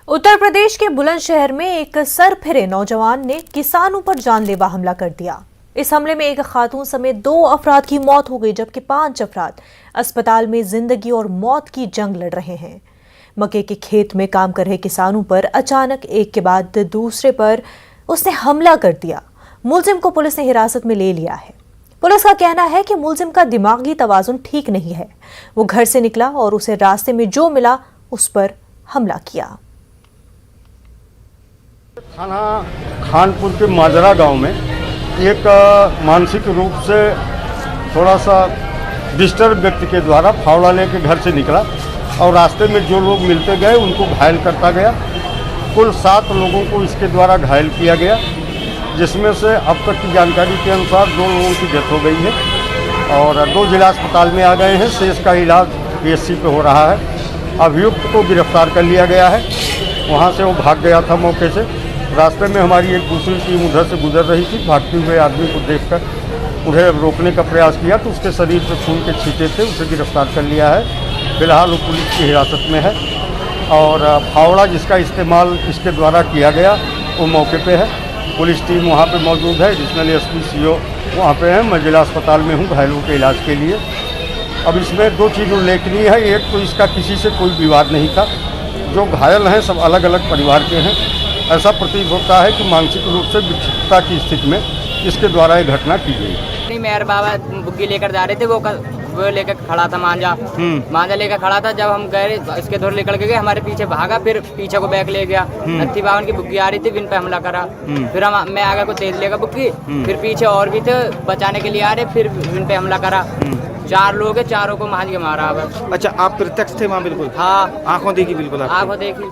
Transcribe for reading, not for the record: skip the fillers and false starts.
उत्तर प्रदेश के बुलंदशहर में एक सरफिरे नौजवान ने किसानों पर जानलेवा हमला कर दिया। इस हमले में एक खातून समेत 2 अफराद की मौत हो गई, जबकि 5 अफराद अस्पताल में जिंदगी और मौत की जंग लड़ रहे हैं। मक्के के खेत में काम कर रहे किसानों पर अचानक एक के बाद दूसरे पर उसने हमला कर दिया। मुलजिम को पुलिस ने हिरासत में ले लिया है। पुलिस का कहना है कि मुलजिम का दिमागी तवाजुन ठीक नहीं है। वो घर से निकला और उसे रास्ते में जो मिला उस पर हमला किया। थाना खानपुर के माजरा गांव में एक मानसिक रूप से थोड़ा सा डिस्टर्ब व्यक्ति के द्वारा फावड़ा लेके घर से निकला और रास्ते में जो लोग मिलते गए उनको घायल करता गया। कुल 7 लोगों को इसके द्वारा घायल किया गया, जिसमें से अब तक की जानकारी के अनुसार 2 लोगों की डेथ हो गई है और 2 जिला अस्पताल में आ गए हैं। शेष का इलाज PSC पे हो रहा है। अभियुक्त को गिरफ्तार कर लिया गया है। वहाँ से वो भाग गया था मौके से। रास्ते में हमारी एक दूसरी टीम उधर से गुजर रही थी। भागते हुए आदमी को देखकर उन्हें रोकने का प्रयास किया तो उसके शरीर पे खून के छींटे थे। उसे गिरफ्तार कर लिया है। फिलहाल वो पुलिस की हिरासत में है और फावड़ा जिसका इस्तेमाल इसके द्वारा किया गया वो मौके पे है। पुलिस टीम वहाँ पे मौजूद है। एडिशनल SP CO वहाँ पे है। मैं जिला अस्पताल में हूँ घायलों के इलाज के लिए। अब इसमें 2 चीज़ उल्लेखनीय है। एक तो इसका किसी से कोई विवाद नहीं था। जो घायल हैं सब अलग अलग परिवार के हैं। ऐसा प्रतीत होता है कि मानसिक रूप से विक्षिप्तता की स्थिति में इसके द्वारा ये घटना की गई। नहीं, मेरे बाबा बुग्गी लेकर जा रहे थे। वो लेकर खड़ा था मांझा लेकर खड़ा था। जब हम गए इसके धोर निकल के गए, हमारे पीछे भागा, फिर पीछे को बैक ले गया। नत्थी बावन की बुग्गी आ रही थी, बिन पे हमला करा। फिर मैं आगे को तेज लेगा बुग्गी, फिर पीछे और भी थे बचाने के लिए आ रहे, फिर बिन पे हमला करा। 4 लोग है, चारों को मार के मारा। अच्छा, आप प्रत्यक्ष थे वहाँ? बिल्कुल। हाँ, आंखों देखी? बिल्कुल आंखों देखी।